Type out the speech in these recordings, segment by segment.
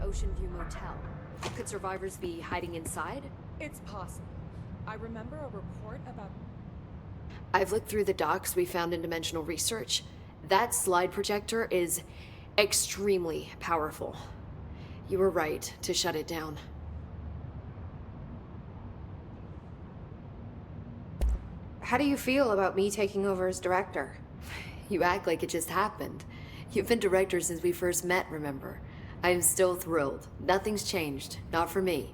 Ocean View Motel. Could survivors be hiding inside? It's possible. I remember a report about... I've looked through the docs we found in Dimensional Research. That slide projector is extremely powerful. You were right to shut it down. How do you feel about me taking over as director? You act like it just happened. You've been director since we first met, remember? I am still thrilled. Nothing's changed. Not for me.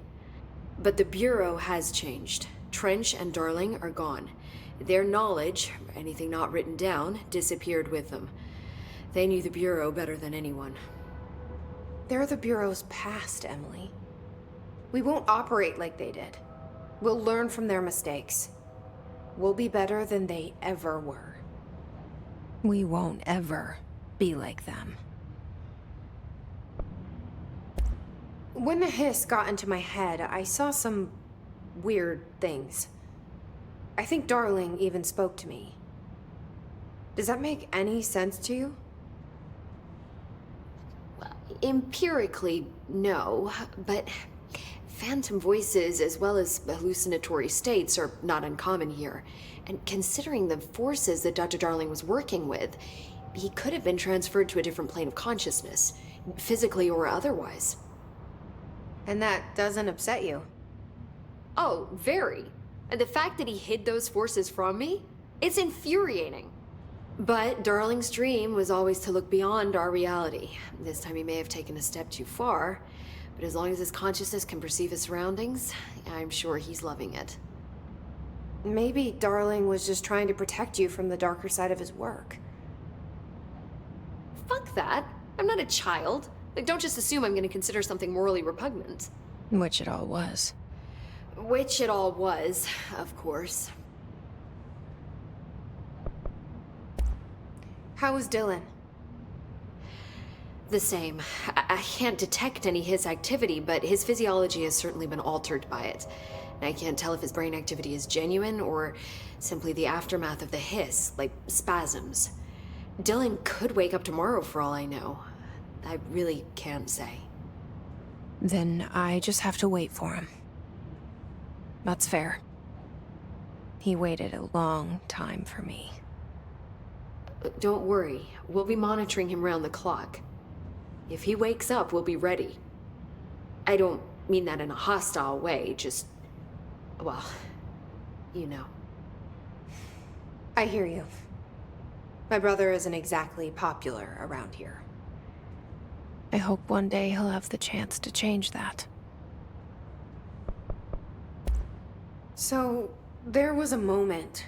But the Bureau has changed. Trench and Darling are gone. Their knowledge, anything not written down, disappeared with them. They knew the Bureau better than anyone. They're the Bureau's past, Emily. We won't operate like they did. We'll learn from their mistakes. We'll be better than they ever were. We won't ever be like them. When the hiss got into my head, I saw some weird things. I think Darling even spoke to me. Does that make any sense to you? Empirically, no, but phantom voices as well as hallucinatory states are not uncommon here. And considering the forces that Dr. Darling was working with, he could have been transferred to a different plane of consciousness, physically or otherwise. And that doesn't upset you? Oh, very. And the fact that he hid those forces from me? It's infuriating. But Darling's dream was always to look beyond our reality. This time he may have taken a step too far, but as long as his consciousness can perceive his surroundings, I'm sure he's loving it. Maybe Darling was just trying to protect you from the darker side of his work. Fuck that. I'm not a child. Like, don't just assume I'm going to consider something morally repugnant. Which it all was. Which it all was, of course. How was Dylan? The same. I can't detect any his activity, but his physiology has certainly been altered by it. And I can't tell if his brain activity is genuine or simply the aftermath of the hiss, like spasms. Dylan could wake up tomorrow for all I know. I really can't say. Then I just have to wait for him. That's fair. He waited a long time for me. Don't worry. We'll be monitoring him round the clock. If he wakes up, we'll be ready. I don't mean that in a hostile way, just... well, you know. I hear you. My brother isn't exactly popular around here. I hope one day he'll have the chance to change that. So, there was a moment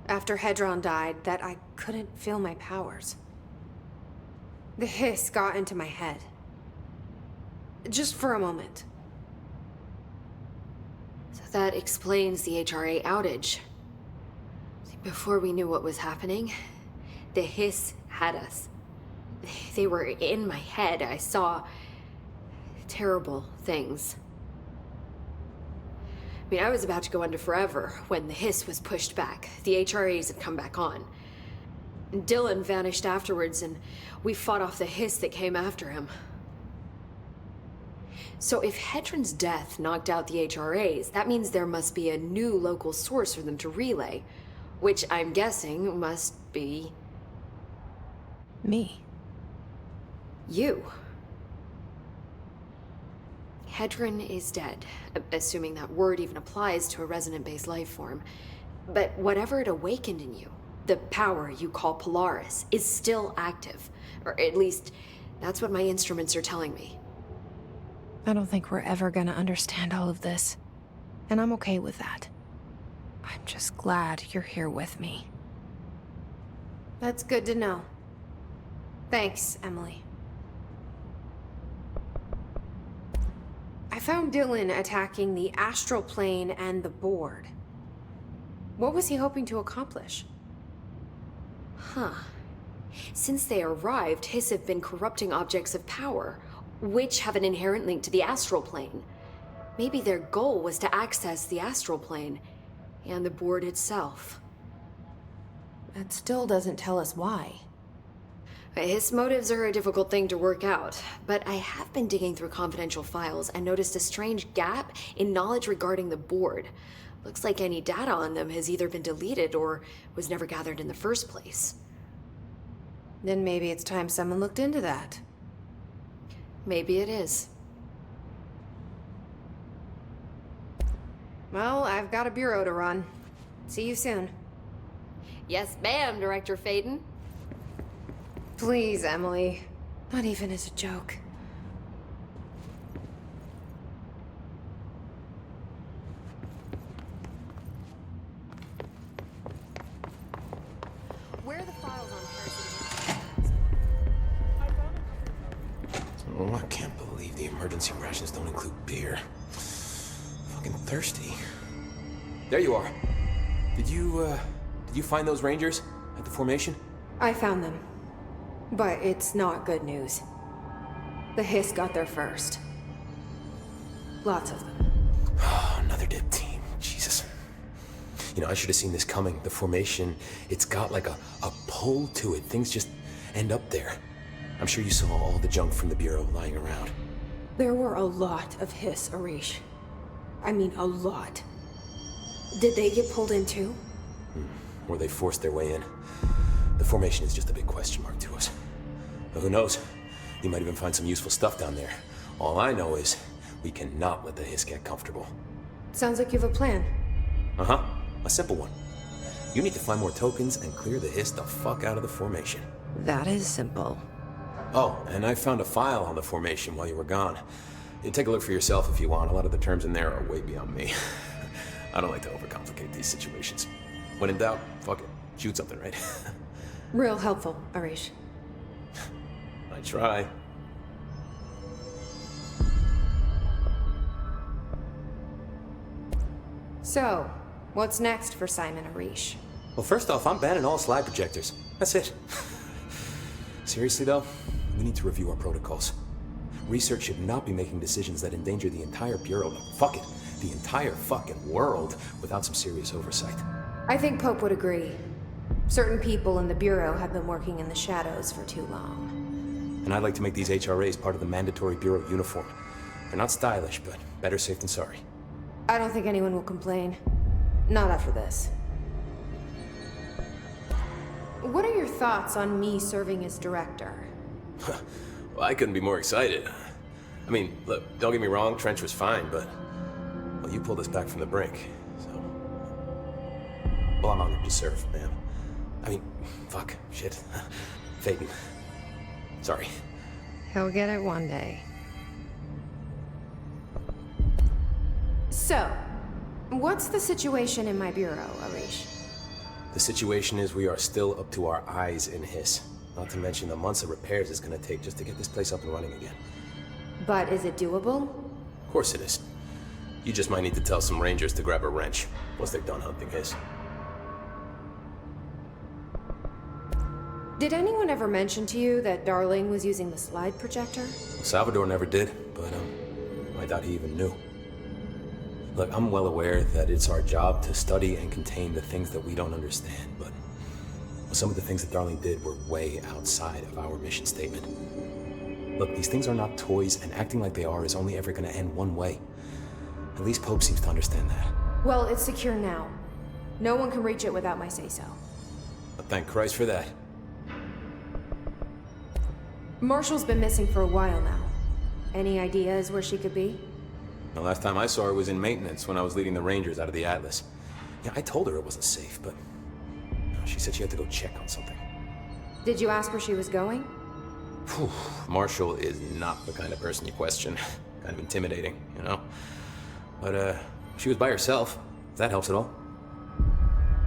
after Hedron died that I couldn't feel my powers. The hiss got into my head. Just for a moment. So that explains the HRA outage. Before we knew what was happening, the hiss had us. They were in my head. I saw terrible things. I mean, I was about to go under forever when the hiss was pushed back. The HRAs had come back on. Dylan vanished afterwards, and we fought off the hiss that came after him. So if Hedron's death knocked out the HRAs, that means there must be a new local source for them to relay, which I'm guessing must be... me. You. Hedron is dead, assuming that word even applies to a resonant-based life form. But whatever it awakened in you, the power you call Polaris, is still active. Or at least, that's what my instruments are telling me. I don't think we're ever gonna understand all of this. And I'm okay with that. I'm just glad you're here with me. That's good to know. Thanks, Emily. I found Dylan attacking the astral plane and the board. What was he hoping to accomplish? Huh. Since they arrived, Hiss have been corrupting objects of power, which have an inherent link to the astral plane. Maybe their goal was to access the astral plane and the board itself. That still doesn't tell us why. His motives are a difficult thing to work out, but I have been digging through confidential files and noticed a strange gap in knowledge regarding the board. Looks like any data on them has either been deleted or was never gathered in the first place. Then maybe it's time someone looked into that. Maybe it is. Well, I've got a bureau to run. See you soon. Yes, ma'am, Director Faden. Please, Emily. Not even as a joke. Where are the files on Oh, I can't believe the emergency rations don't include beer. Fucking thirsty. There you are. Did you find those Rangers at the formation? I found them. But it's not good news. The Hiss got there first. Lots of them. Oh, another dead team. Jesus. You know, I should have seen this coming. The formation, it's got like a pull to it. Things just end up there. I'm sure you saw all the junk from the Bureau lying around. There were a lot of Hiss, Arish. I mean, a lot. Did they get pulled in too? Or they forced their way in. The formation is just a big question mark to us. But who knows? You might even find some useful stuff down there. All I know is we cannot let the Hiss get comfortable. Sounds like you have a plan. Uh-huh. A simple one. You need to find more tokens and clear the Hiss the fuck out of the formation. That is simple. Oh, and I found a file on the formation while you were gone. You take a look for yourself if you want. A lot of the terms in there are way beyond me. I don't like to overcomplicate these situations. When in doubt, fuck it. Shoot something, right? Real helpful, Arish. I try. So, what's next for Simon Arish? Well, first off, I'm banning all slide projectors. That's it. Seriously, though, we need to review our protocols. Research should not be making decisions that endanger the entire Bureau, no, fuck it, the entire fucking world, without some serious oversight. I think Pope would agree. Certain people in the Bureau have been working in the shadows for too long. And I'd like to make these HRAs part of the mandatory Bureau uniform. They're not stylish, but better safe than sorry. I don't think anyone will complain. Not after this. What are your thoughts on me serving as director? Well, I couldn't be more excited. I mean, look, don't get me wrong, Trench was fine, but... well, you pulled us back from the brink, so... well, I'm honored to serve, ma'am. I mean, fuck, shit. Phaeton. Sorry. He'll get it one day. So, what's the situation in my bureau, Arish? The situation is we are still up to our eyes in Hiss. Not to mention the months of repairs it's gonna take just to get this place up and running again. But is it doable? Of course it is. You just might need to tell some Rangers to grab a wrench once they're done hunting Hiss. Did anyone ever mention to you that Darling was using the slide projector? Salvador never did, but I doubt he even knew. Look, I'm well aware that it's our job to study and contain the things that we don't understand, but some of the things that Darling did were way outside of our mission statement. Look, these things are not toys, and acting like they are is only ever gonna end one way. At least Pope seems to understand that. Well, it's secure now. No one can reach it without my say-so. But thank Christ for that. Marshall's been missing for a while now. Any ideas where she could be? The last time I saw her was in maintenance when I was leading the Rangers out of the Atlas. Yeah, I told her it wasn't safe, but she said she had to go check on something. Did you ask where she was going? Whew. Marshall is not the kind of person you question. Kind of intimidating, you know? But, she was by herself, if that helps at all.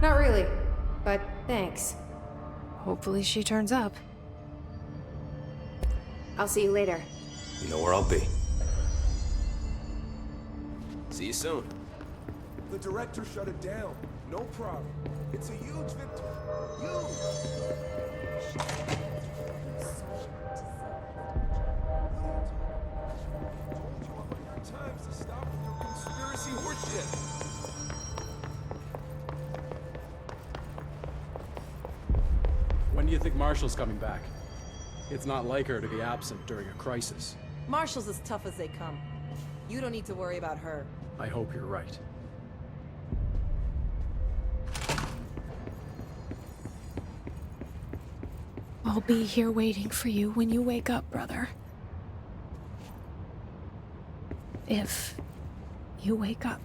Not really, but thanks. Hopefully she turns up. I'll see you later. You know where I'll be. See you soon. The director shut it down. No problem. It's a huge victory. Times to stop with your conspiracy horseshit. When do you think Marshall's coming back? It's not like her to be absent during a crisis. Marshall's as tough as they come. You don't need to worry about her. I hope you're right. I'll be here waiting for you when you wake up, brother. If you wake up.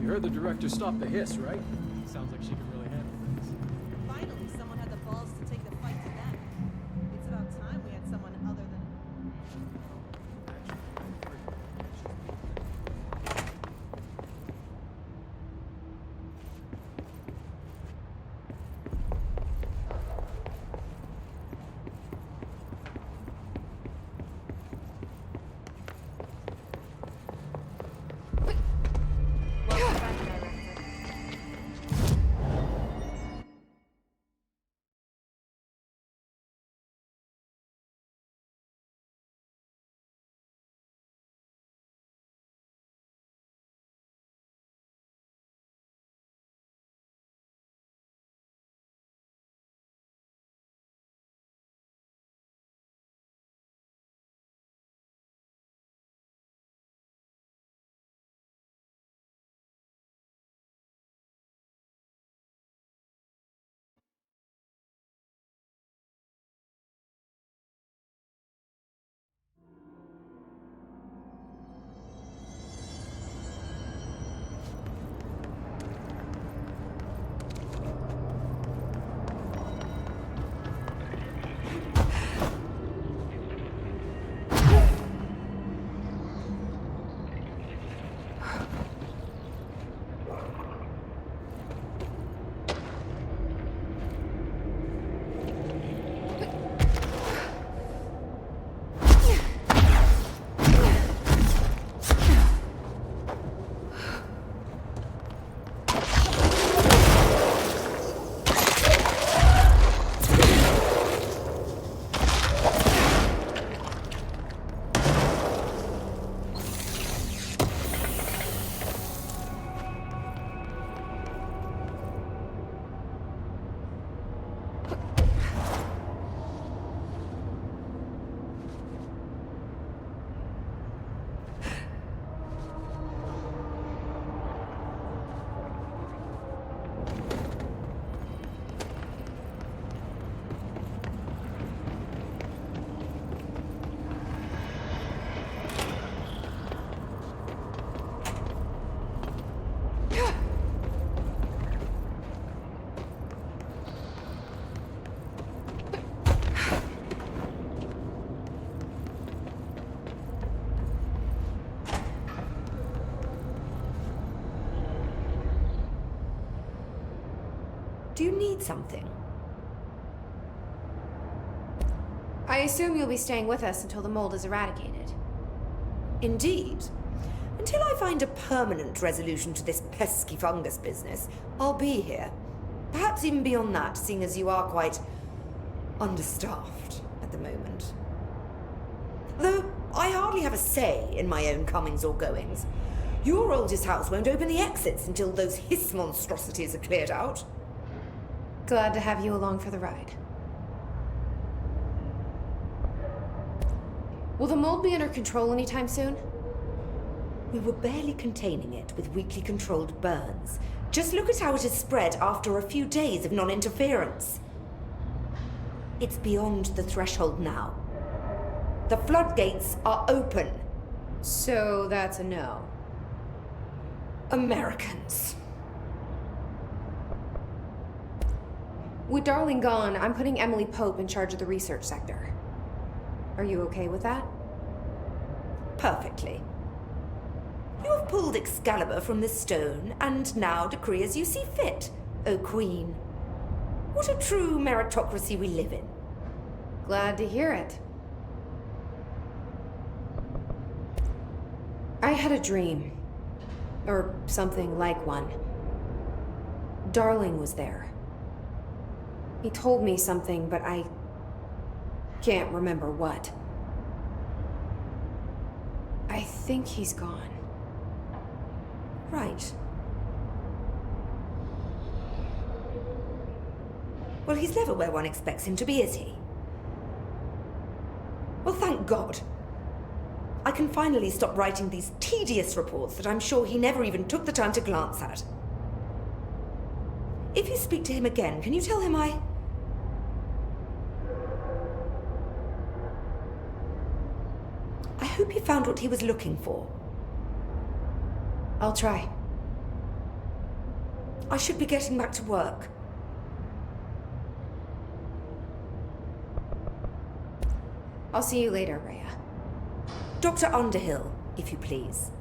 You heard the director stop the hiss, right? Sounds like she can really handle things. Finally, someone had the balls to take the fight to them. It's about time we had someone other than... Do you need something? I assume you'll be staying with us until the mold is eradicated. Indeed. Until I find a permanent resolution to this pesky fungus business, I'll be here. Perhaps even beyond that, seeing as you are quite understaffed at the moment. Though I hardly have a say in my own comings or goings. Your oldest house won't open the exits until those hiss monstrosities are cleared out. Glad to have you along for the ride. Will the mold be under control anytime soon? We were barely containing it with weakly controlled burns. Just look at how it has spread after a few days of non-interference. It's beyond the threshold now. The floodgates are open. So that's a no. Americans. With Darling gone, I'm putting Emily Pope in charge of the research sector. Are you okay with that? Perfectly. You have pulled Excalibur from the stone, and now decree as you see fit, O Queen. What a true meritocracy we live in. Glad to hear it. I had a dream. Or something like one. Darling was there. He told me something, but I can't remember what. I think he's gone. Right. Well, he's never where one expects him to be, is he? Well, thank God. I can finally stop writing these tedious reports that I'm sure he never even took the time to glance at. If you speak to him again, can you tell him I hope he found what he was looking for. I'll try. I should be getting back to work. I'll see you later, Rhea. Dr. Underhill, if you please.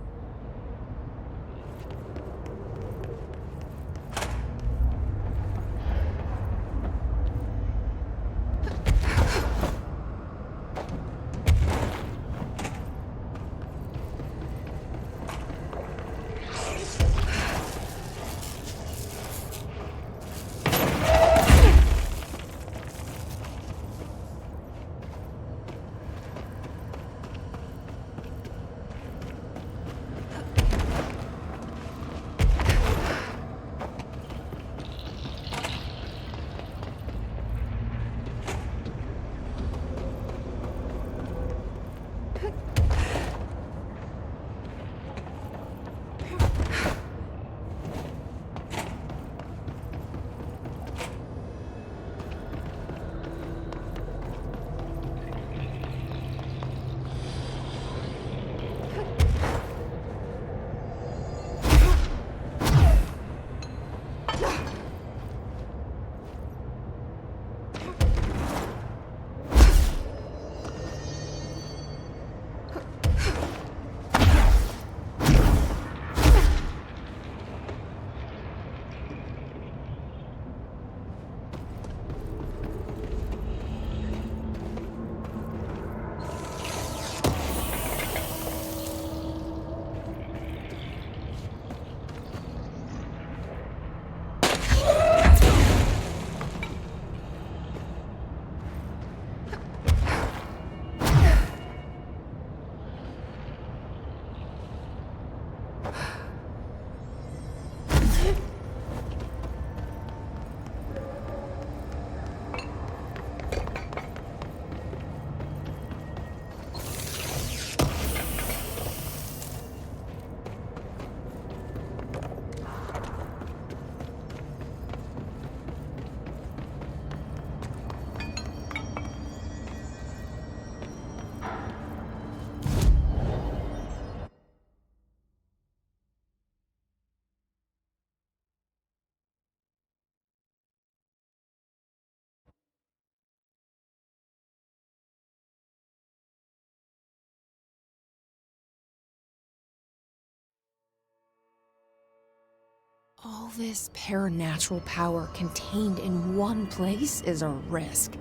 All this paranatural power contained in one place is a risk.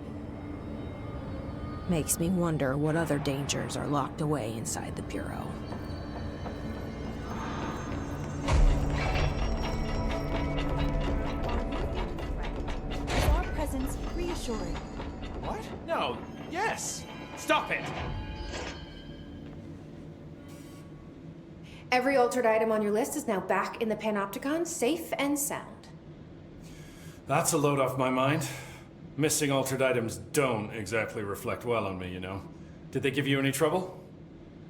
Makes me wonder what other dangers are locked away inside the Bureau. Is our presence reassuring? What? No. Yes. Stop it. Every altered item on your list is now back in the Panopticon, safe and sound. That's a load off my mind. Missing altered items don't exactly reflect well on me, you know. Did they give you any trouble?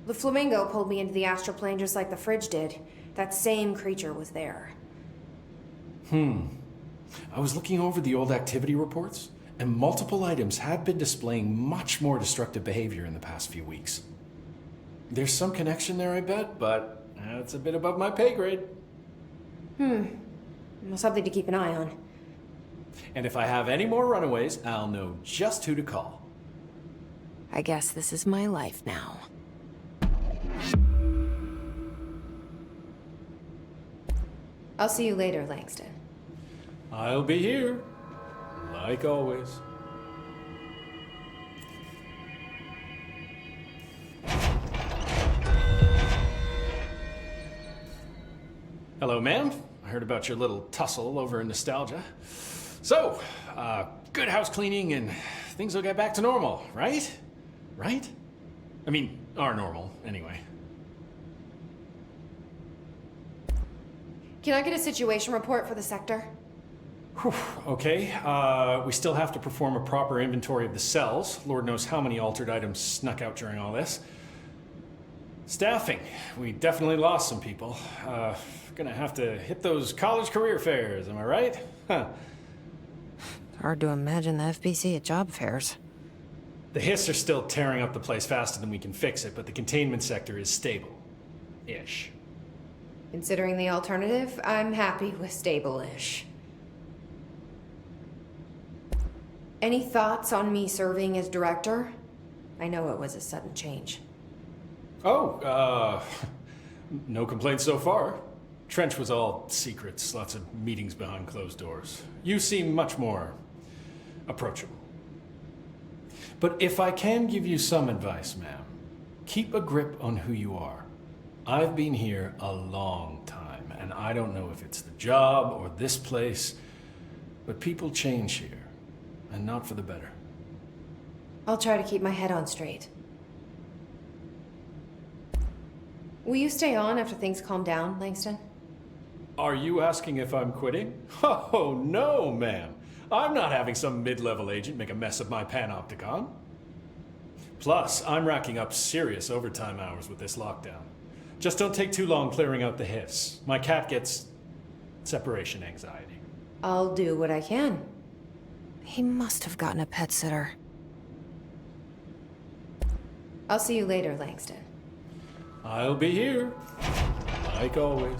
The flamingo pulled me into the astral plane just like the fridge did. That same creature was there. I was looking over the old activity reports, and multiple items had been displaying much more destructive behavior in the past few weeks. There's some connection there, I bet, but it's a bit above my pay grade. Well, something to keep an eye on. And if I have any more runaways, I'll know just who to call. I guess this is my life now. I'll see you later, Langston. I'll be here, like always. Hello, ma'am. I heard about your little tussle over in Nostalgia. So, good house cleaning and things will get back to normal, right? Right? I mean, our normal, anyway. Can I get a situation report for the sector? Whew, okay, we still have to perform a proper inventory of the cells. Lord knows how many altered items snuck out during all this. Staffing. We definitely lost some people. Gonna have to hit those college career fairs, am I right? Huh. Hard to imagine the FBC at job fairs. The Hiss are still tearing up the place faster than we can fix it, but the containment sector is stable. Ish. Considering the alternative, I'm happy with stable-ish. Any thoughts on me serving as director? I know it was a sudden change. Oh, no complaints so far. Trench was all secrets, lots of meetings behind closed doors. You seem much more approachable. But if I can give you some advice, ma'am, keep a grip on who you are. I've been here a long time, and I don't know if it's the job or this place, but people change here, and not for the better. I'll try to keep my head on straight. Will you stay on after things calm down, Langston? Are you asking if I'm quitting? Oh, no, ma'am. I'm not having some mid-level agent make a mess of my panopticon. Plus, I'm racking up serious overtime hours with this lockdown. Just don't take too long clearing out the Hiss. My cat gets separation anxiety. I'll do what I can. He must have gotten a pet sitter. I'll see you later, Langston. I'll be here, like always.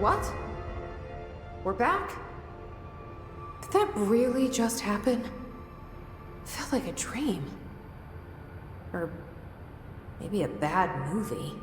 What? We're back? Did that really just happen? Felt like a dream. Or maybe a bad movie.